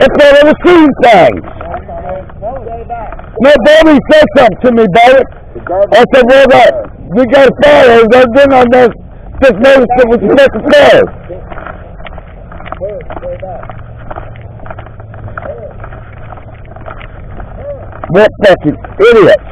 That's why I never seen things. No, Bobby said something to me about it. I said, well, we got a fire. Then I just noticed it was a fucking fire. What fucking idiots.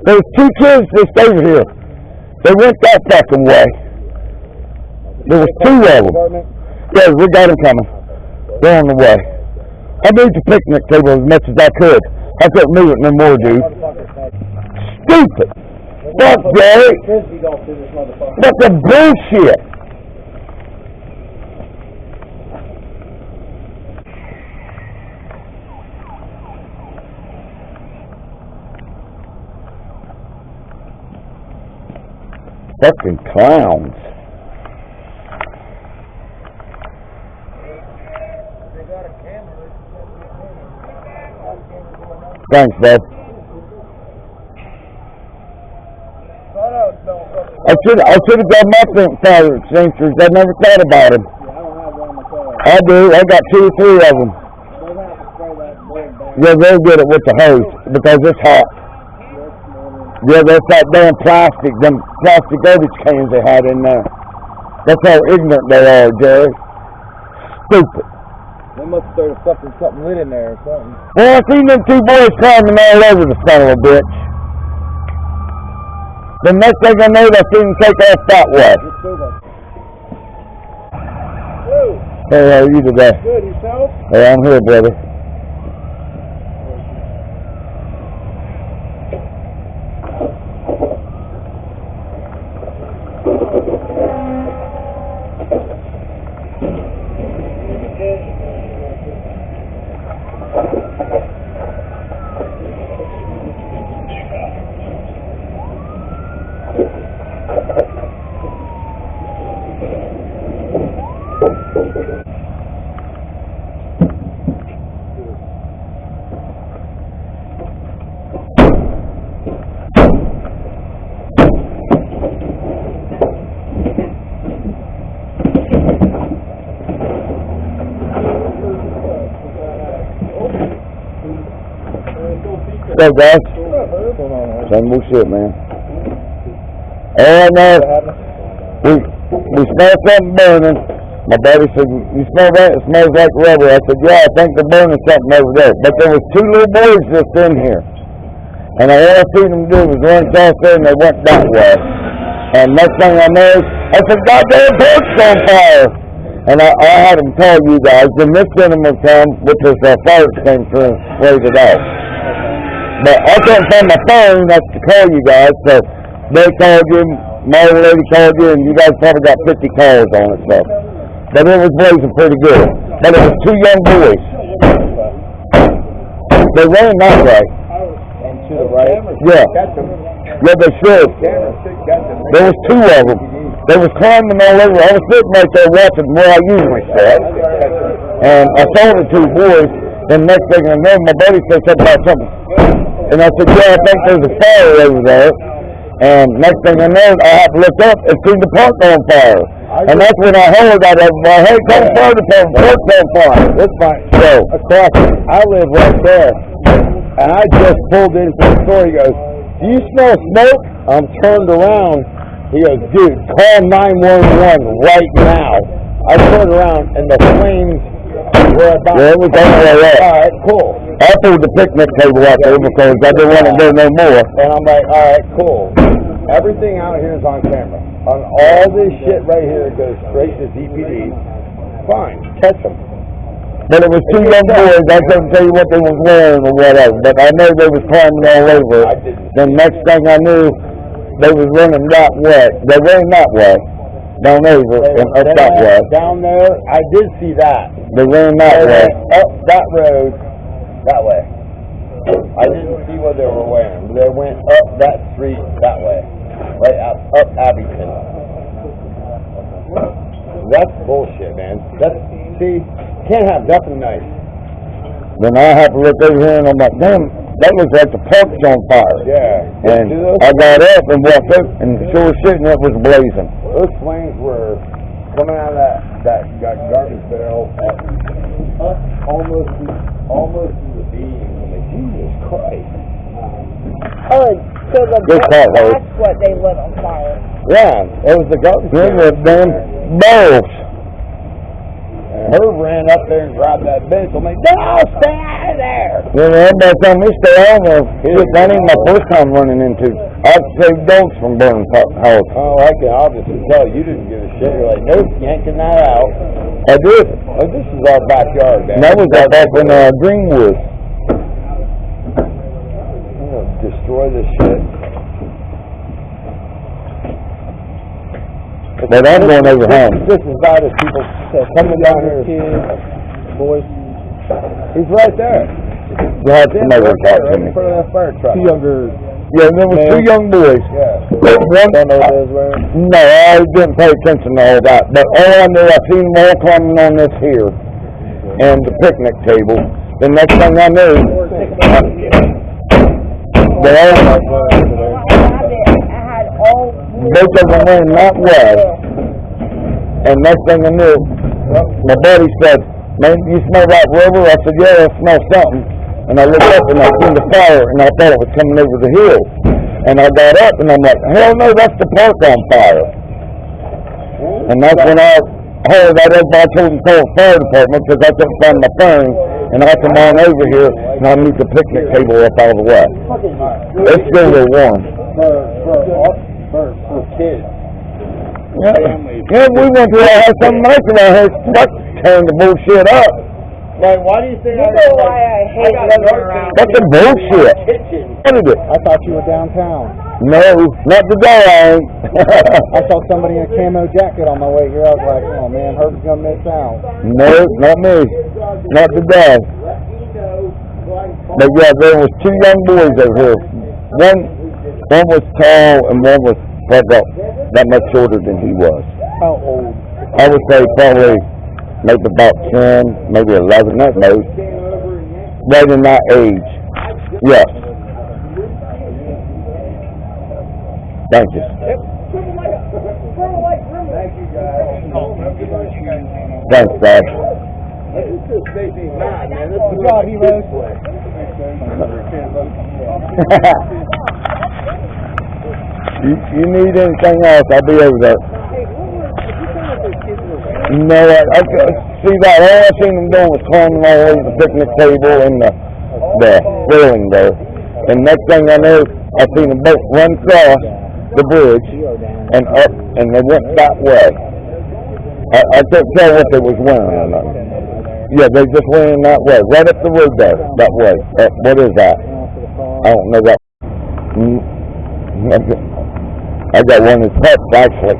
There's two kids just over here. They went that fucking way. There was two of them. Yeah, we got them coming. They're on the way. I moved the picnic table as much as I could. I couldn't move it no more, dude. Stupid. Fuck, Gary. That's a bullshit. Fucking clowns. Thanks, Bud. I should have got my fire extinguishers. I never thought about them. I do. I got 2 or 3 of them. Yeah, they'll get it with the hose because it's hot. Yeah, that's that damn plastic, them plastic garbage cans they had in there. That's how ignorant they are, Jerry. Stupid. They must have started fucking something lit in there or something. Well, I seen them 2 boys climbing all over the son of a bitch. The next thing I know, I seen them take off that way. Hey, how are you today? Good, yourself? Hey, I'm here, brother. What's up, guys? Same old shit, man. And we smelled something burning. My buddy said, "You smell that? It smells like rubber." I said, "Yeah, I think they're burning something over there." But there was 2 little boys just in here, and all I seen them do was run across there, and they went that way. And next thing I know, I said, "Goddamn pork's on fire!" And I had them tell you guys. Then this gentleman come, which was a fire extinguisher, and sprayed it off. But I couldn't find my phone to call you guys, so they called you, my old lady called you, and you guys probably got 50 calls on it, so. But it was blazing pretty good. But it was 2 young boys. They ran that way. And to the right? Yeah. Yeah, they should. There was 2 of them. They was climbing all over. I was sitting right there watching where I usually sit. And I saw the 2 boys. Then next thing I know, my buddy said something about something. And I said, "Yeah, I think there's a fire over there." And next thing I know, I had to look up and see the park on fire. And that's when I heard out of my head, "Come fire department, park's on fire." That's fine. So, across, I live right there. And I just pulled into the store. He goes, "Do you smell smoke?" I'm turned around. He goes, "Dude, call 911 right now." I turned around and the flames were about. Yeah, it was all the way up. All right, cool. I pulled the picnic table out there because I didn't want to go no more. And I'm like, all right, cool. Everything out here is on camera. On all this shit right here, it goes straight to ZPD. Fine, catch them. But it was 2 young boys. I couldn't tell you what they was wearing or whatever. But I know they was climbing all over. I didn't. The next thing I knew, they was running that way. They ran that way. Down over and up that way. Down there, I did see that. They ran that way. Up that road, that way. I didn't see what they were wearing. They went up that street that way, right up Abington. That's bullshit, man. Can't have nothing nice. Then I have to look over here and I'm like, damn, that looks like the park's on fire. Yeah. And I got up and walked up and sure as shit, and it was blazing. Those flames were coming out of that garbage barrel at almost to the beam. I'm like, Jesus Christ. Oh, so that's what they lit on fire. Yeah, it was the garbage It barrel. was damn balls. And her ran up there and grabbed that bench. I'm like, no, stay out of there. Yeah, everybody telling me stay out of there. Shit, that ain't my first time running into. I've saved dogs from burning houses. Oh, I can obviously tell you didn't give a shit. You're like, nope, yanking that out. I did. Oh, this is our backyard, man. And that was back in Greenwood. I'm gonna destroy this shit. But I'm going over home. This is bad as people coming down here. Kids, boys. He's right there. You have to come over and talk to Right me. in front of that fire truck. Two younger. Yeah, there was two young boys. Yeah. One, Don't know what they was wearing. no, I didn't pay attention to all that. But all I knew, I seen them all climbing on this here and the picnic table. The next thing I knew, they all I had all. both of them went that way. And next thing I knew, my buddy said, man, you smell that rubber? I said, yeah, I smell something. And I looked up and I seen the fire and I thought it was coming over the hill. And I got up and I'm like, hell no, that's the park on fire. And that's when I heard that everybody told me to call the fire department because I couldn't find my phone. And I come on over here and I moved the picnic table up out of the way. It's still a warm. For kids. Yeah, we went to have something nice around here. Fuck, tearing the bullshit up. Like, why do you think You know why I hate living around. That's the bullshit. kitchen? What is it? I thought you were downtown. No, not today, I ain't. I saw somebody in a camo jacket on my way here. I was like, oh man, Herb's gonna miss out. No, not me. Not today. But yeah, there was two young boys over here. One was tall and one was about that much shorter than he was. How old? I would say probably maybe about 10, maybe 11 at most. Right in that age. Yes. Thank you. Thanks, guys. Good job, heroes. You need anything else, I'll be over there. No, I see that. All I seen them doing was climbing all over the picnic table and the railing there. And next thing I knew, I seen them both run across the bridge and up, and they went that way. I couldn't tell what they was wearing or not. Yeah, they just went in that way, right up the road there, that way. What is that? I don't know that. I got one of his pups, actually.